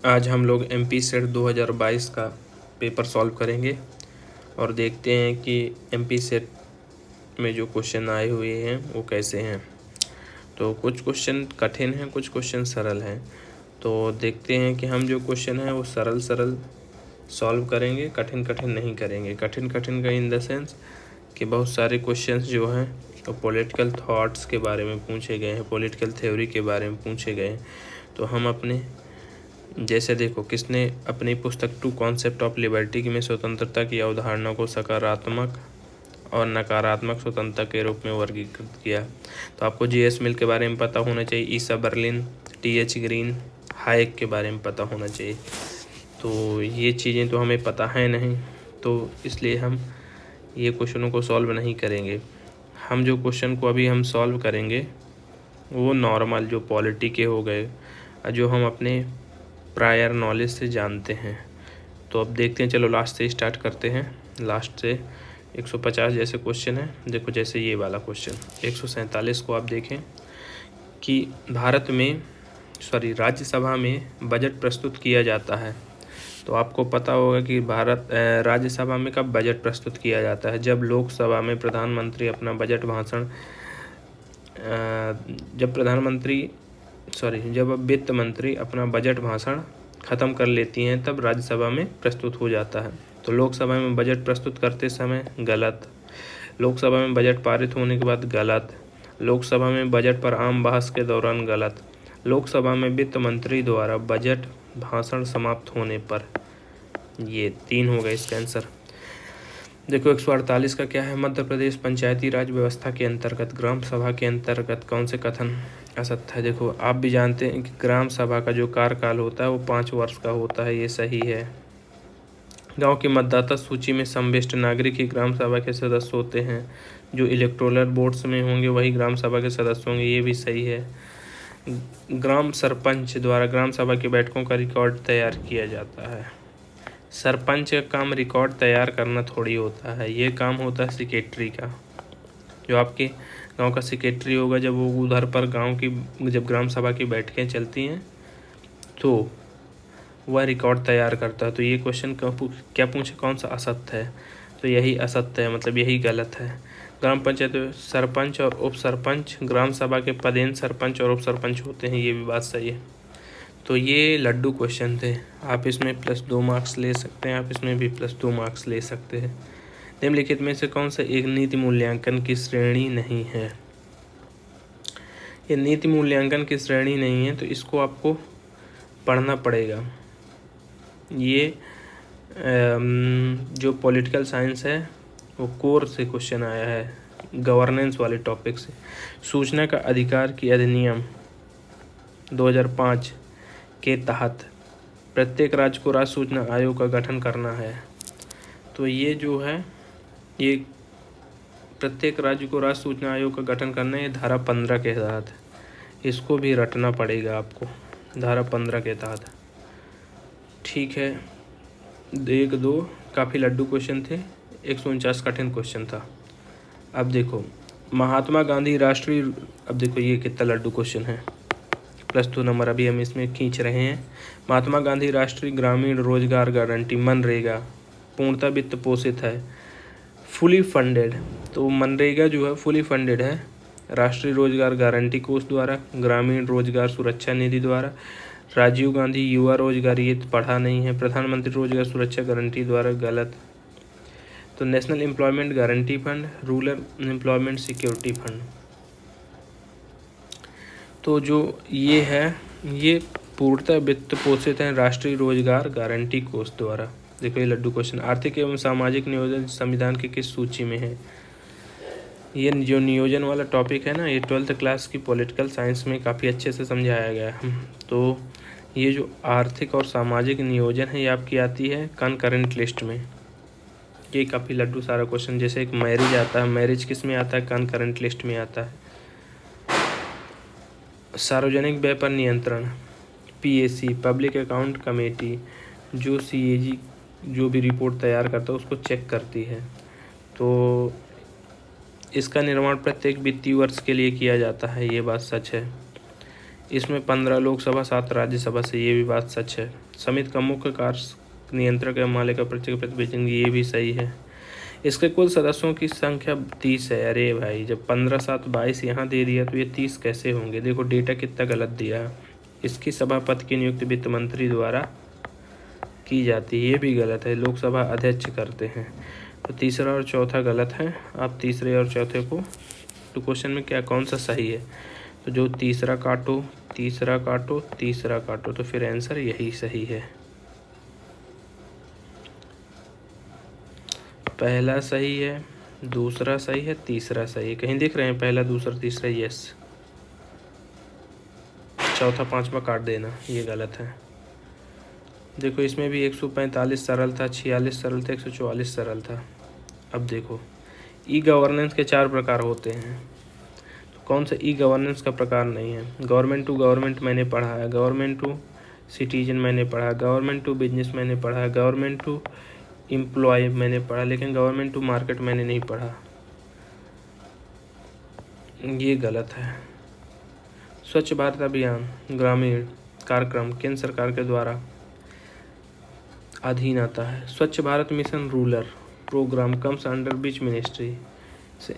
आज हम लोग एमपी सेट 2022 का पेपर सॉल्व करेंगे और देखते हैं कि एमपी सेट में जो क्वेश्चन आए हुए हैं वो कैसे हैं। तो कुछ क्वेश्चन कठिन हैं, कुछ क्वेश्चन सरल हैं। तो देखते हैं कि हम जो क्वेश्चन है वो सरल सॉल्व करेंगे, कठिन नहीं करेंगे। कठिन का इन द सेंस कि बहुत सारे क्वेश्चंस जो हैं तो पॉलिटिकल थॉट्स के बारे में पूछे गए हैं, पॉलिटिकल थ्योरी के बारे में पूछे गए हैं। तो हम अपने जैसे देखो, किसने अपनी पुस्तक टू कॉन्सेप्ट ऑफ लिबर्टी में स्वतंत्रता की अवधारणा को सकारात्मक और नकारात्मक स्वतंत्रता के रूप में वर्गीकृत किया। तो आपको जीएस मिल के बारे में पता होना चाहिए, ईसा बर्लिन, टीएच ग्रीन, हाइक के बारे में पता होना चाहिए। तो ये चीज़ें तो हमें पता है नहीं, तो इसलिए हम ये क्वेश्चनों को सॉल्व नहीं करेंगे। हम जो क्वेश्चन को अभी हम सॉल्व करेंगे वो नॉर्मल जो पॉलिटी के हो गए, जो हम अपने प्रायर नॉलेज से जानते हैं। तो अब देखते हैं, चलो लास्ट से स्टार्ट करते हैं। लास्ट से 150 जैसे क्वेश्चन है। देखो जैसे ये वाला क्वेश्चन 147 को आप देखें कि राज्यसभा में बजट प्रस्तुत किया जाता है। तो आपको पता होगा कि राज्यसभा में कब बजट प्रस्तुत किया जाता है? जब लोकसभा में प्रधानमंत्री अपना बजट भाषण जब वित्त मंत्री अपना बजट भाषण ख़त्म कर लेती हैं तब राज्यसभा में प्रस्तुत हो जाता है। तो लोकसभा में बजट प्रस्तुत करते समय गलत, लोकसभा में बजट पारित होने के बाद गलत, लोकसभा में बजट पर आम बहस के दौरान गलत, लोकसभा में वित्त मंत्री द्वारा बजट भाषण समाप्त होने पर। ये 3 हो गए इसका आंसर। देखो 148 का क्या है? मध्य प्रदेश पंचायती राज व्यवस्था के अंतर्गत ग्राम सभा के अंतर्गत कौन से कथन असत्य है? देखो आप भी जानते हैं कि ग्राम सभा का जो कार्यकाल होता है वो 5 वर्ष का होता है, ये सही है। गांव की मतदाता सूची में संविष्ट नागरिक ही ग्राम सभा के सदस्य होते हैं, जो इलेक्टोरल बोर्ड्स में होंगे वही ग्राम सभा के सदस्य होंगे, ये भी सही है। ग्राम सरपंच द्वारा ग्राम सभा की बैठकों का रिकॉर्ड तैयार किया जाता है। सरपंच का काम रिकॉर्ड तैयार करना थोड़ी होता है, ये काम होता है सेक्रेटरी का। जो आपके गांव का सेक्रेटरी होगा, जब वो उधर पर जब ग्राम सभा की बैठकें चलती हैं तो वह रिकॉर्ड तैयार करता है। तो ये क्वेश्चन क्या पूछे? कौन सा असत्य है? तो यही असत्य है, मतलब यही गलत है। ग्राम पंचायत सरपंच और उप सरपंच ग्राम सभा के पदेन सरपंच और उप सरपंच होते हैं, ये भी बात सही है। तो ये लड्डू क्वेश्चन थे। आप इसमें +2 मार्क्स ले सकते हैं, आप इसमें भी +2 मार्क्स ले सकते हैं। निम्नलिखित में से कौन सा एक नीति मूल्यांकन की श्रेणी नहीं है? ये नीति मूल्यांकन की श्रेणी नहीं है, तो इसको आपको पढ़ना पड़ेगा। ये जो पॉलिटिकल साइंस है वो कोर से क्वेश्चन आया है, गवर्नेंस वाले टॉपिक से। सूचना का अधिकार की अधिनियम 2005 के तहत प्रत्येक राज्य को राज्य सूचना आयोग का गठन करना है। तो ये जो है, ये प्रत्येक राज्य को राज्य सूचना आयोग का गठन करना है धारा 15 के तहत। इसको भी रटना पड़ेगा आपको, धारा 15 के तहत। ठीक है, 1-2 काफ़ी लड्डू क्वेश्चन थे, 149 कठिन क्वेश्चन था। अब देखो महात्मा गांधी राष्ट्रीय, अब देखो ये कितना लड्डू क्वेश्चन है, +2 नंबर अभी हम इसमें खींच रहे हैं। महात्मा गांधी राष्ट्रीय ग्रामीण रोजगार गारंटी मनरेगा पूर्णतः वित्त पोषित है, फुली फंडेड। तो मनरेगा जो है फुली फंडेड है राष्ट्रीय रोजगार गारंटी कोष द्वारा, ग्रामीण रोजगार सुरक्षा निधि द्वारा, राजीव गांधी युवा रोजगार, ये पढ़ा नहीं है, प्रधानमंत्री रोजगार सुरक्षा गारंटी द्वारा, गलत। तो national employment guarantee fund, rural employment security fund. तो जो ये है ये पूर्णतः वित्त पोषित है राष्ट्रीय रोजगार गारंटी कोष द्वारा। देखो ये लड्डू क्वेश्चन, आर्थिक एवं सामाजिक नियोजन संविधान की किस सूची में है? ये जो नियोजन वाला टॉपिक है ना, ये 12th क्लास की पॉलिटिकल साइंस में काफ़ी अच्छे से समझाया गया है। तो ये जो आर्थिक और सामाजिक नियोजन है ये आपकी आती है कनकरेंट लिस्ट में। ये काफ़ी लड्डू सारा क्वेश्चन, जैसे एक मैरिज आता है, मैरिज किस में आता है? कनकरेंट लिस्ट में आता है। सार्वजनिक व्यय पर नियंत्रण, पीएसी पब्लिक अकाउंट कमेटी, जो सीएजी जो भी रिपोर्ट तैयार करता है उसको चेक करती है। तो इसका निर्माण प्रत्येक वित्तीय वर्ष के लिए किया जाता है, ये बात सच है। इसमें 15 लोकसभा 7 राज्यसभा से, ये भी बात सच है। समिति का मुख्य कार्य नियंत्रक या मालिक का प्रतिवेदन, ये भी सही है। इसके कुल सदस्यों की संख्या 30 है। अरे भाई, जब 15 7 22 यहाँ दे दिया तो ये 30 कैसे होंगे? देखो डेटा कितना गलत दिया है। इसकी सभापति की नियुक्ति वित्त मंत्री द्वारा की जाती है, ये भी गलत है, लोकसभा अध्यक्ष करते हैं। तो तीसरा और चौथा गलत है। आप तीसरे और चौथे को, तो क्वेश्चन में क्या कौन सा सही है? तो जो तीसरा काटो, तीसरा काटो, तीसरा काटो, तो फिर आंसर यही सही है। पहला सही है, दूसरा सही है, तीसरा सही है। कहीं दिख रहे हैं पहला, दूसरा, तीसरा? यस। चौथा पांचवा काट देना, ये गलत है। देखो इसमें भी 145 सरल था, 46 सरल था, 144 सरल था। अब देखो ई गवर्नेंस के 4 प्रकार होते हैं, तो कौन सा ई गवर्नेंस का प्रकार नहीं है? गवर्नमेंट टू गवर्नमेंट मैंने पढ़ा है, गवर्नमेंट टू सिटीजन मैंने पढ़ा, गवर्नमेंट टू बिजनेस मैंने पढ़ा, गवर्नमेंट टू एम्प्लॉय मैंने पढ़ा, लेकिन गवर्नमेंट टू मार्केट मैंने नहीं पढ़ा। ये गलत है। स्वच्छ भारत अभियान ग्रामीण कार्यक्रम केंद्र सरकार के द्वारा अधीन आता है। Swachh Bharat mission rural programme comes under which ministry?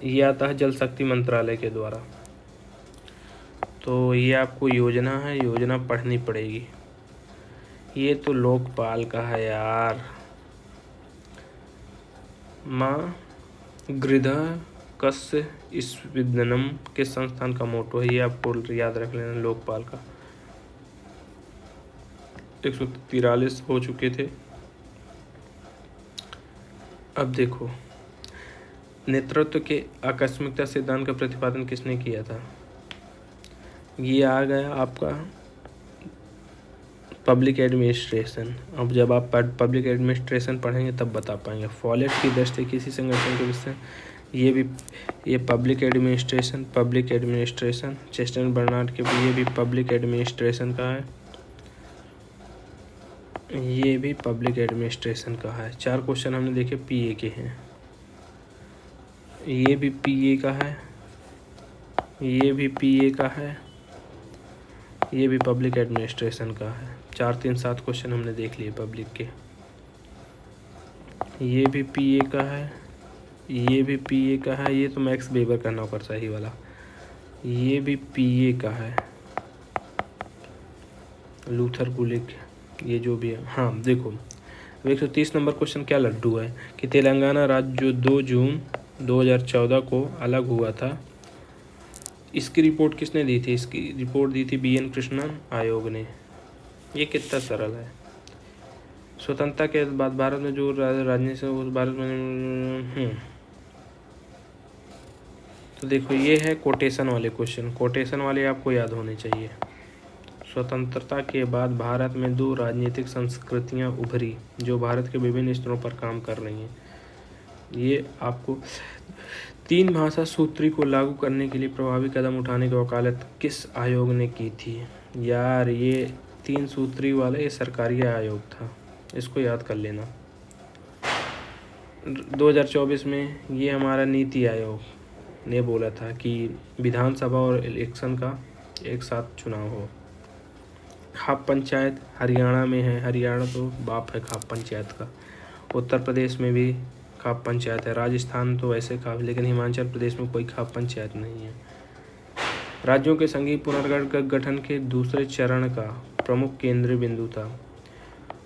ये आता है जल शक्ति मंत्रालय के द्वारा। तो ये आपको योजना है, योजना पढ़नी पड़ेगी। ये तो लोकपाल का है यार। माँ गृह कस्य विश्वविद्यालयम के संस्थान का मोटो है, ये आपको याद रख लेना, लोकपाल का। 143 हो चुके थे। अब देखो नेतृत्व के आकस्मिकता सिद्धांत का प्रतिपादन किसने किया था? ये आ गया आपका पब्लिक एडमिनिस्ट्रेशन। अब जब आप पब्लिक एडमिनिस्ट्रेशन पढ़ेंगे तब बता पाएंगे। फॉलेट की दृष्टि किसी संगठन के विषय, ये पब्लिक एडमिनिस्ट्रेशन चेस्टन बर्नार्ड के, ये भी पब्लिक एडमिनिस्ट्रेशन का है, ये भी पब्लिक एडमिनिस्ट्रेशन का है। 4 क्वेश्चन हमने देखे पीए के हैं। ये भी पीए का है, ये भी पीए का है, ये भी पब्लिक एडमिनिस्ट्रेशन का है। 4 3 7 क्वेश्चन हमने देख लिए पब्लिक के। ये भी पीए का है, ये भी पीए का है, ये तो मैक्स वेबर का नौकरशाही वाला। ये भी पीए का है, लूथर गुलिक, ये जो भी है। हाँ देखो 130 नंबर क्वेश्चन क्या लड्डू है कि तेलंगाना राज्य जो 2 जून 2014 को अलग हुआ था, इसकी रिपोर्ट किसने दी थी? इसकी रिपोर्ट दी थी BN कृष्णन आयोग ने। ये कितना सरल है। स्वतंत्रता के बाद भारत में जो राजनीति से उस भारत में तो देखो ये है कोटेशन वाले क्वेश्चन, कोटेशन वाले आपको याद होने चाहिए। स्वतंत्रता के बाद भारत में 2 राजनीतिक संस्कृतियां उभरी जो भारत के विभिन्न स्तरों पर काम कर रही हैं। ये आपको 3 भाषा सूत्री को लागू करने के लिए प्रभावी कदम उठाने की वकालत किस आयोग ने की थी? यार ये 3 सूत्री वाला ये सरकारी आयोग था, इसको याद कर लेना। 2024 में ये हमारा नीति आयोग ने बोला था कि विधानसभा और इलेक्शन का एक साथ चुनाव हो। खाप पंचायत हरियाणा में है, हरियाणा तो बाप है खाप पंचायत का। उत्तर प्रदेश में भी खाप पंचायत है, राजस्थान तो वैसे खाप, लेकिन हिमाचल प्रदेश में कोई खाप पंचायत नहीं है। राज्यों के संघीय पुनर्गठन के दूसरे चरण का प्रमुख केंद्रीय बिंदु था।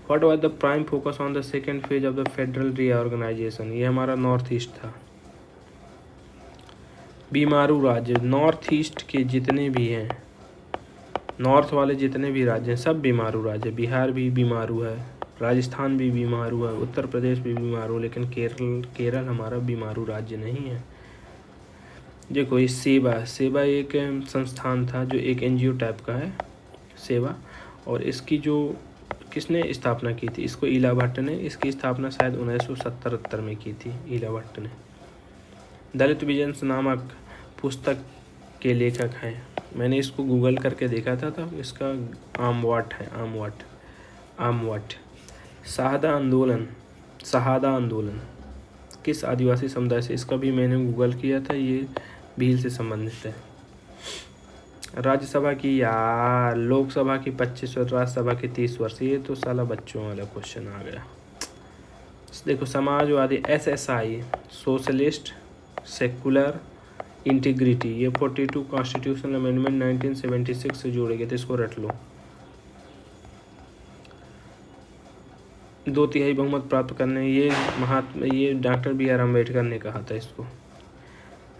What was the prime focus on the second phase of the federal reorganization? ये हमारा नॉर्थ ईस्ट था। बीमारू राज्य, नॉर्थ ईस्ट के जितने भी हैं, नॉर्थ वाले जितने भी राज्य हैं सब बीमारू राज्य। बिहार भी बीमारू है, राजस्थान भी बीमारू है, उत्तर प्रदेश भी बीमारू, लेकिन केरल हमारा बीमारू राज्य नहीं है। देखो ये सेवा एक संस्थान था जो एक NGO टाइप का है, सेवा। और इसकी जो किसने स्थापना की थी? इसको ईला भट्ट ने। इसकी स्थापना शायद 1977 में की थी ईला भट्ट ने। दलित विजन नामक पुस्तक के लेखक हैं। मैंने इसको गूगल करके देखा था, तो इसका आमवाट है, आमवाट। शहादा आंदोलन किस आदिवासी समुदाय से? इसका भी मैंने गूगल किया था, ये भील से संबंधित है। राज्यसभा की यार, लोकसभा की 25 वर्ष, राज्यसभा की 30 वर्ष। ये तो साला बच्चों वाला क्वेश्चन आ गया। देखो Samajwadi SSI, socialist, secular, integrity, ये 42 कॉन्स्टिट्यूशनल अमेंडमेंट 1976 से जोड़े गए थे, इसको रट लो। 2/3 बहुमत प्राप्त करने, ये डॉक्टर BR अम्बेडकर ने कहा था इसको।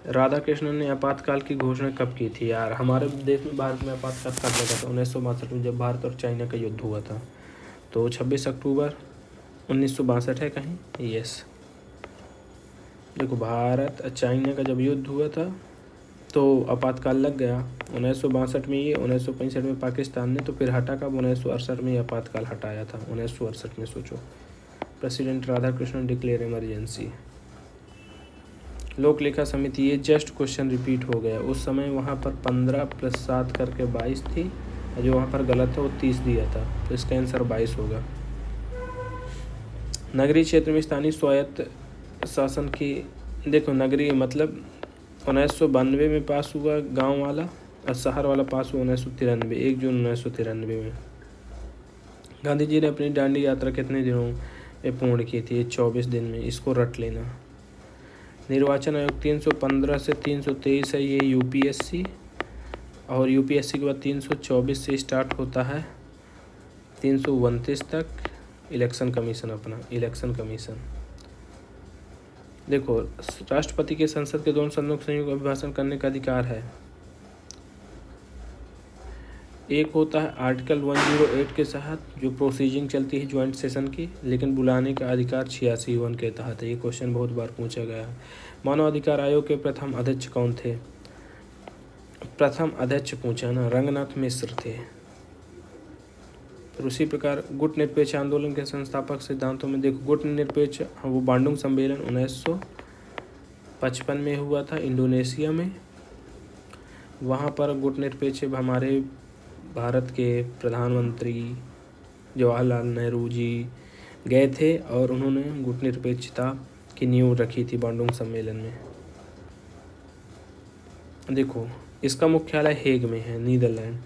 राधा कृष्णन ने आपातकाल की घोषणा कब की थी यार? हमारे देश में, भारत में आपातकाल कब लगा था? 1962 में, जब भारत और चाइना का युद्ध हुआ था। तो 26 अक्टूबर 1962 है कहीं? यस। देखो भारत और चाइना का जब युद्ध हुआ था तो आपातकाल लग गया 1962 में ये, 1965 में पाकिस्तान ने, तो फिर हटा कब? 1968 में आपातकाल हटाया था, 1968 में। सोचो, प्रेसिडेंट राधाकृष्णन डिक्लेयर इमरजेंसी। लोक लेखा समिति, ये जस्ट क्वेश्चन रिपीट हो गया। उस समय वहाँ पर 15 + 7 करके 22 थी, और जो वहाँ पर गलत है वो 30 दिया था, तो इसका आंसर 22 होगा। नगरीय क्षेत्र में स्थानीय स्वायत्त शासन की, देखो नगरीय मतलब 1992 में पास हुआ गांव वाला, और शहर वाला पास हुआ 1993, 1 जून 1993 में। गांधी जी ने अपनी दांडी यात्रा कितने दिनों में पूर्ण की थी? 24 दिन में, इसको रट लेना। निर्वाचन आयोग 315 से 323 है, ये UPSC, और UPSC के बाद 324 से स्टार्ट होता है 329 तक इलेक्शन कमीशन, अपना इलेक्शन कमीशन। देखो राष्ट्रपति के संसद के दोनों सदनों को संयुक्त अभिभाषण करने का अधिकार है। एक होता है आर्टिकल 108 के तहत, जो प्रोसीजिंग चलती है ज्वाइंट सेशन की, लेकिन बुलाने का अधिकार 86(1) के तहत है। ये क्वेश्चन बहुत बार पूछा गया है। मानव अधिकार आयोग के प्रथम अध्यक्ष कौन थे? प्रथम अध्यक्ष पूछा ना, रंगनाथ मिश्र थे। फिर उसी प्रकार गुट निरपेक्ष आंदोलन के संस्थापक सिद्धांतों में देखो, गुट निरपेक्ष वो बांडुंग सम्मेलन 1955 में हुआ था इंडोनेशिया में। वहाँ पर गुट निरपेक्ष हमारे भारत के प्रधानमंत्री जवाहरलाल नेहरू जी गए थे, और उन्होंने गुट निरपेक्षता की नींव रखी थी बांडुंग सम्मेलन में। देखो इसका मुख्यालय हेग में है, नीदरलैंड।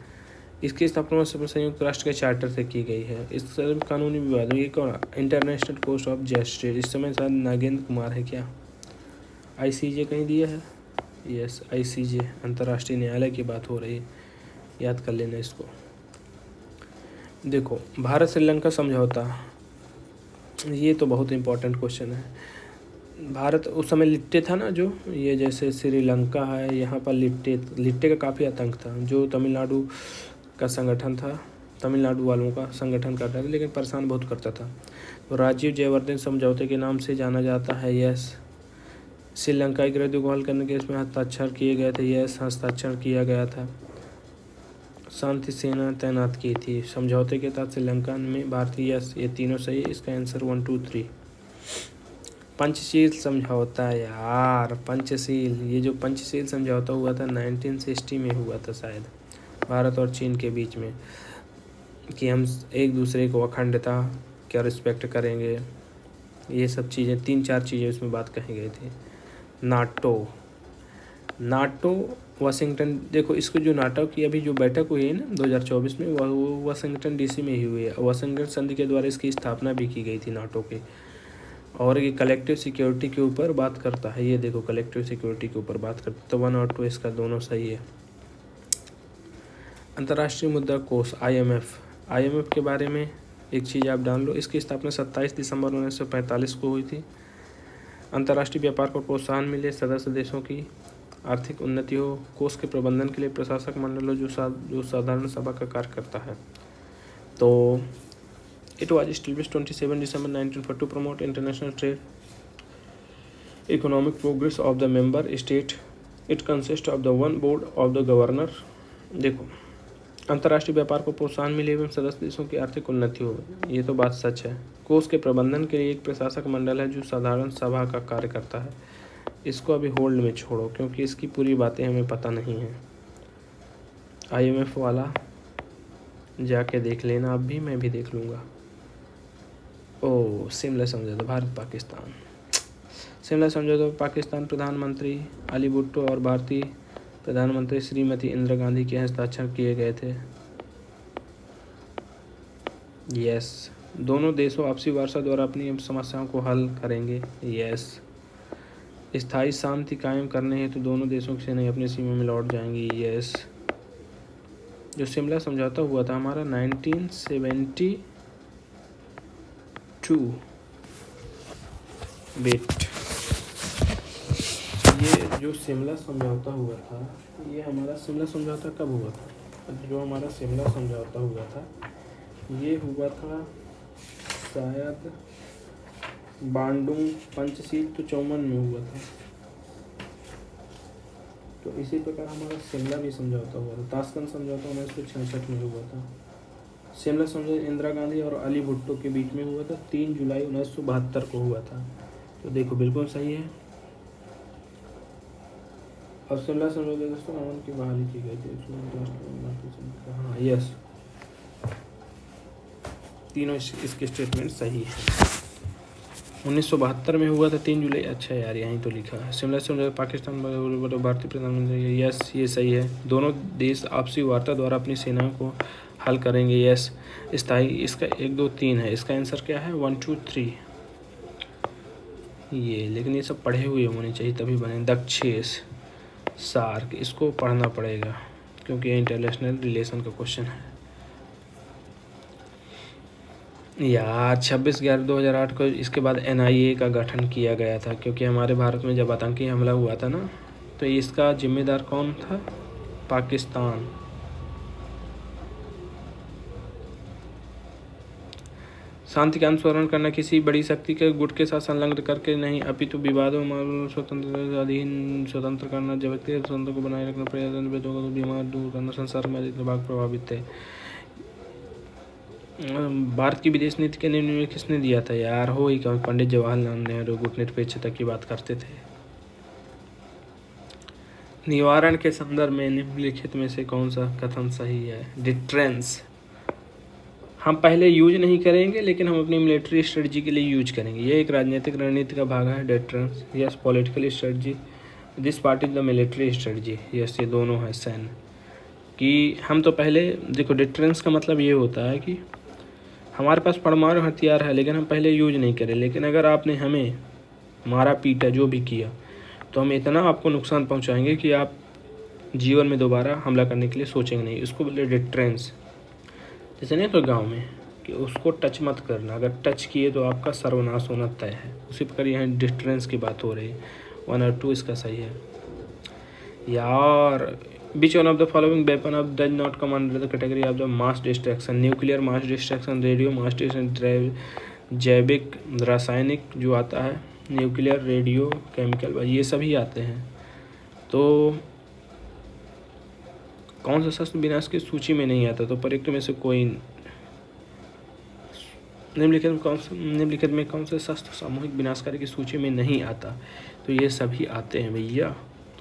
इसकी स्थापना संयुक्त राष्ट्र के चार्टर से की गई है। इस कानूनी विवादों, ये कौन? International court of justice. इस समय शायद नागेंद्र कुमार है क्या? ICJ कहीं दिया है? यस, ICJ, अंतर्राष्ट्रीय न्यायालय की बात हो रही है, याद कर लेना इसको। देखो भारत श्रीलंका समझौता, ये तो बहुत इंपॉर्टेंट क्वेश्चन है। भारत उस समय लिट्टे था ना, जो ये जैसे श्रीलंका है, यहाँ पर लिट्टे का काफ़ी आतंक था, जो तमिलनाडु का संगठन था, तमिलनाडु वालों का संगठन करता था, लेकिन परेशान बहुत करता था। तो राजीव जयवर्धन समझौते के नाम से जाना जाता है। यस, श्रीलंका की गृह को हल करने के इसमें हस्ताक्षर किए गए थे। यस, हस्ताक्षर किया गया था। शांति सेना तैनात की थी समझौते के तहत श्रीलंका में भारतीय। यस, ये तीनों सही है, इसका आंसर 1, 2, 3। पंचशील समझौता यार, पंचशील, ये जो पंचशील समझौता हुआ था 1960 में हुआ था शायद, भारत और चीन के बीच में, कि हम एक दूसरे को अखंडता क्या रिस्पेक्ट करेंगे, ये सब चीज़ें, 3-4 चीज़ें उसमें बात कही गई थी। नाटो वाशिंगटन, देखो इसको जो नाटो की अभी जो बैठक हुई है ना 2024 में, वो वाशिंगटन DC में ही हुई है। वाशिंगटन संधि के द्वारा इसकी स्थापना भी की गई थी नाटो के, और ये कलेक्टिव सिक्योरिटी के ऊपर बात करता है। ये देखो कलेक्टिव सिक्योरिटी के ऊपर बात करता है, तो 1 और 2 इसका दोनों सही है। अंतर्राष्ट्रीय मुद्रा कोष IMF के बारे में एक चीज़ आप डाल लो, इसकी स्थापना 27 दिसंबर 1945 को हुई थी। अंतर्राष्ट्रीय व्यापार को प्रोत्साहन मिले, सदस्य देशों की आर्थिक उन्नति हो, कोष के प्रबंधन के लिए प्रशासक मंडल हो, जो साधारण सभा का कार्य करता है। तो it was established 27 December 1942 to promote international trade, economic progress of the member state. It consist of the 1 board of the governor. देखो अंतर्राष्ट्रीय व्यापार को प्रोत्साहन मिले एवं सदस्य देशों की आर्थिक उन्नति हो, ये तो बात सच है। कोष के प्रबंधन के लिए एक प्रशासक मंडल है जो साधारण सभा का कार्य करता है। इसको अभी होल्ड में छोड़ो क्योंकि इसकी पूरी बातें हमें पता नहीं है। IMF वाला जाके देख लेना, आप भी, मैं भी देख लूँगा। शिमला समझौता, भारत पाकिस्तान। शिमला समझौता पाकिस्तान प्रधानमंत्री अली भुट्टो और भारतीय प्रधानमंत्री श्रीमती इंदिरा गांधी के हस्ताक्षर किए गए थे। यस। दोनों देशों आपसी वार्ता द्वारा अपनी समस्याओं को हल करेंगे। यस। स्थायी शांति कायम करने हेतु दोनों देशों की सेनाएं अपनी सीमा में लौट जाएंगी। यस। जो शिमला समझौता हुआ था हमारा 1972 ये जो शिमला समझौता हुआ था, ये हमारा शिमला समझौता कब हुआ था? जो हमारा शिमला समझौता हुआ था ये हुआ था शायद बांडुंग पंचशील तो 54 में हुआ था। तो इसी प्रकार हमारा शिमला भी समझौता हुआ था। ताशकंद समझौता 1966 में हुआ था। शिमला समझौता इंदिरा गांधी और अली भुट्टो के बीच में हुआ था, 3 जुलाई 1972 को हुआ था। तो देखो बिल्कुल सही है। और शिमला समझौता दोस्तों अमन की बहाली की गई थी। हाँ यस, तीनों इसके स्टेटमेंट सही है। 1972 में हुआ था 3 जुलाई। अच्छा यार यहीं तो लिखा है। शिमला समझौता पाकिस्तान भारतीय प्रधानमंत्री। यस ये सही है। दोनों देश आपसी वार्ता द्वारा अपनी सेनाओं को हल करेंगे। यस। स्थायी इसका 1 2 3 है। इसका आंसर क्या है? 1 2 3 ये। लेकिन ये सब पढ़े हुए होने चाहिए तभी बने। दक्षेस सार्क इसको पढ़ना पड़ेगा क्योंकि ये इंटरनेशनल रिलेशन का क्वेश्चन है यार। 26/11/2008 को इसके बाद NIA का गठन किया गया था क्योंकि हमारे भारत में जब आतंकी हमला हुआ था ना, तो इसका जिम्मेदार कौन था? पाकिस्तान। शांति का अनुसरण करना किसी बड़ी शक्ति के गुट के साथ संलग्न करके नहीं, अपितु विवादों में स्वतंत्र अधीन स्वतंत्र करना, जब व्यक्ति स्वतंत्र को बनाए रखना, पर्यावरण भेदों को बीमार दूर करना। संसार में अधिक भाग प्रभावित थे। भारत की विदेश नीति के निर्णय किसने दिया था यार? हो ही कभी पंडित जवाहरलाल नेहरू गुटनिरपेक्षता की बात करते थे। निवारण के संदर्भ में निम्नलिखित में से कौन सा कथन सही है? डिटरेंस हम पहले यूज नहीं करेंगे लेकिन हम अपनी मिलिट्री स्ट्रेटजी के लिए यूज करेंगे। ये एक राजनीतिक रणनीति का भाग है। Deterrence. Yes. Political strategy this part is the military strategy. Yes ये दोनों है सैन्य कि हम तो पहले देखो। डिटरेंस का मतलब ये होता है कि हमारे पास परमाणु हथियार है लेकिन हम पहले यूज नहीं करें, लेकिन अगर आपने हमें मारा पीटा जो भी किया तो हम इतना आपको नुकसान पहुंचाएंगे कि आप जीवन में दोबारा हमला करने के लिए सोचेंगे नहीं। इसको बोले डिटरेंस। जैसे नहीं तो गांव में कि उसको टच मत करना, अगर टच किए तो आपका सर्वनाश होना तय है। उसी प्रकार यहाँ डिटरेंस की बात हो रही है। 1 और 2 इसका सही है यार। Which one of the following weapon of does not come under the category of the mass destruction? Nuclear mass destruction, radio mass destruction, जैविक रासायनिक जो आता है, न्यूक्लियर, रेडियो, केमिकल, ये सभी आते हैं। तो कौन सा शस्त्र विनाश की सूची में नहीं आता? तो प्रयुक्त में से कोई निम्नलिखित में कौन सा शस्त्र सामूहिक विनाशकारी की सूची में नहीं आता? तो ये सभी आते हैं भैया।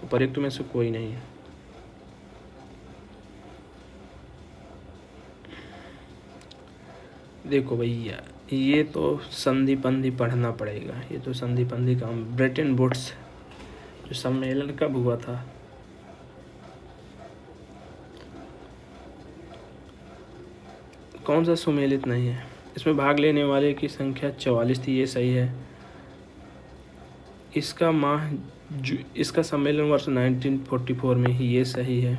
तो प्रयुक्त में से कोई नहीं है। देखो भैया ये तो संधि पंधि पढ़ना पड़ेगा। ये तो संधि पंधि का ब्रेटन वुड्स जो सम्मेलन कब हुआ था? कौन सा सुमेलित नहीं है? इसमें भाग लेने वाले की संख्या 44 थी। ये सही है। इसका सम्मेलन वर्ष 1944 में ही। ये सही है।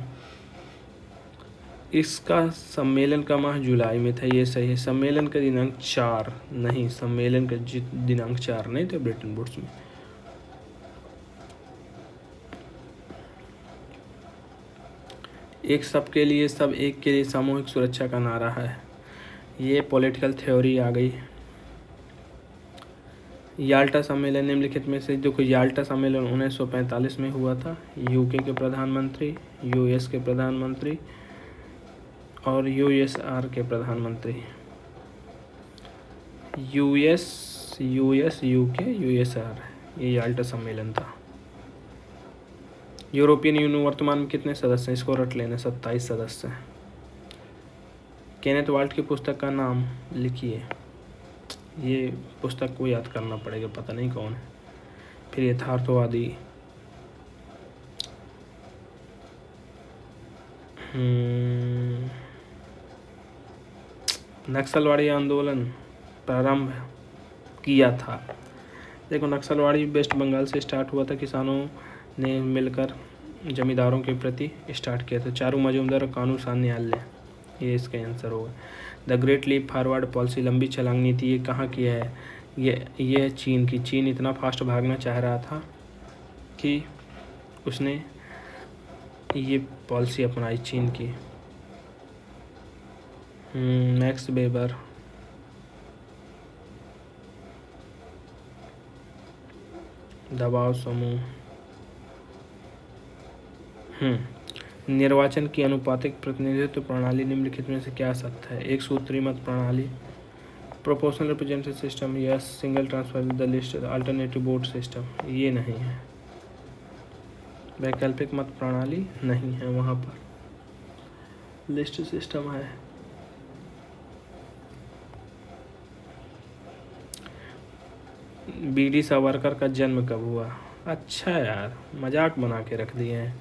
इसका सम्मेलन का माह जुलाई में था। ये सही है। सम्मेलन का दिनांक 4 नहीं, सम्मेलन का दिनांक 4 नहीं था ब्रेटन वुड्स में। एक सबके लिए सब, एक के लिए सामूहिक सुरक्षा का नारा है। ये पॉलिटिकल थ्योरी आ गई। याल्टा सम्मेलन निम्नलिखित में से देखो। याल्टा सम्मेलन 1945 में हुआ था। यूके के प्रधानमंत्री, यूएस के प्रधानमंत्री और यूएसआर के प्रधानमंत्री। यूएस, यूके, यूएसआर, ये याल्टा सम्मेलन था। यूरोपियन यूनियन वर्तमान में कितने सदस्य हैं? इसको रट लेना, 27 सदस्य हैं। केनेथ वाल्ट की पुस्तक का नाम लिखिए। ये पुस्तक को याद करना पड़ेगा, पता नहीं कौन है। फिर यथार्थवादी, नक्सलवाड़ी आंदोलन प्रारंभ किया था। देखो, नक्सलवाड़ी वेस्ट बंगाल से स्टार्ट हुआ था। किसानों ने मिलकर जमींदारों के प्रति स्टार्ट किया था। चारू मजूमदार और कानून साध न्यायालय, ये इसका आंसर होगा। The great leap forward policy, लंबी छलांग नीति, ये कहाँ की है? ये चीन की। चीन इतना फास्ट भागना चाह रहा था कि उसने ये पॉलिसी अपनाई चीन की। Max weber. दबाव समूह। निर्वाचन की अनुपातिक प्रतिनिधित्व प्रणाली निम्नलिखित में से क्या सत्य है? एक सूत्री मत प्रणाली, proportional representative system, yes, single transfer the list, alternative vote system, ये नहीं है। वैकल्पिक मत प्रणाली नहीं है, वहाँ पर लिस्ट सिस्टम है। बीडी सावरकर का जन्म कब हुआ? अच्छा यार, मजाक बना के रख दिए हैं,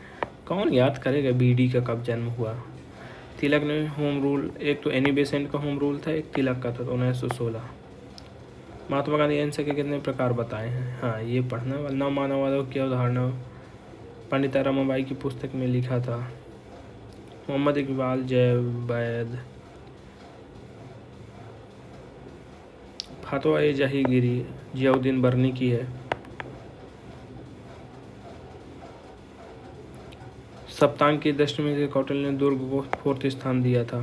कौन याद करेगा बीडी का कब जन्म हुआ। तिलक ने होम रूल, एक तो एनी बेसेंट का होम रूल था, एक तिलक का था, 1916। महात्मा गांधी अहिंसा के कितने प्रकार बताए हैं? हाँ, ये पढ़ना। नव मानववाद की अवधारणा पंडित रमाबाई की पुस्तक में लिखा था। मोहम्मद इकबाल जैवैद। फतवा ए जहांगीरी जियाउद्दीन बर्नी की है। सप्तांग की दृष्टि में कौटिल्य ने दुर्ग को 4th स्थान दिया था।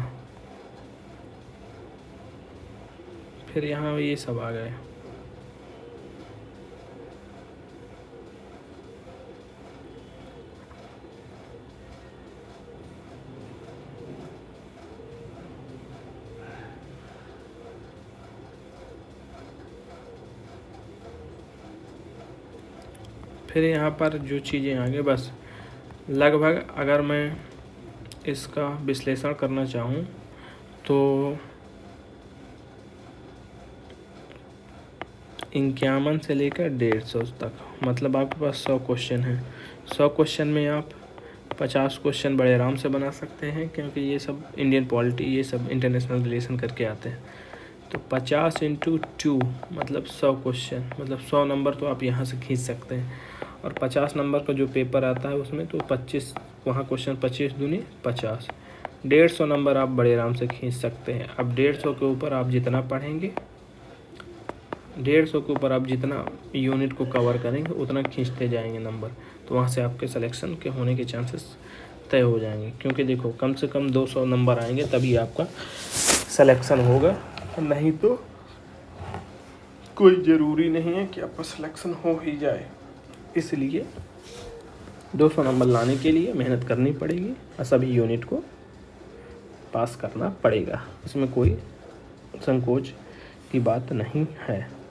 फिर यहाँ ये सब आ गए। फिर यहाँ पर जो चीज़ें आ गई, बस लगभग अगर मैं इसका विश्लेषण करना चाहूँ तो 51 से लेकर 150 तक, मतलब आपके पास 100 क्वेश्चन हैं। 100 क्वेश्चन में आप 50 क्वेश्चन बड़े आराम से बना सकते हैं, क्योंकि ये सब इंडियन पॉलिटी, ये सब इंटरनेशनल रिलेशन करके आते हैं। तो 50 × 2 मतलब 100 क्वेश्चन, मतलब 100 नंबर तो आप यहाँ से खींच सकते हैं। और 50 नंबर का जो पेपर आता है उसमें तो 25, वहाँ क्वेश्चन 25 दूनी 50, 150 नंबर आप बड़े आराम से खींच सकते हैं। अब 150 के ऊपर आप जितना पढ़ेंगे, 150 के ऊपर आप जितना यूनिट को कवर करेंगे उतना खींचते जाएंगे नंबर, तो वहाँ से आपके सिलेक्शन के होने के चांसेस तय हो जाएंगे। क्योंकि देखो, कम से कम 200 नंबर आएंगे तभी आपका सिलेक्शन होगा, नहीं तो कोई ज़रूरी नहीं है कि आपका सिलेक्शन हो ही जाए। इसलिए 200 नंबर लाने के लिए मेहनत करनी पड़ेगी और सभी यूनिट को पास करना पड़ेगा। इसमें कोई संकोच की बात नहीं है।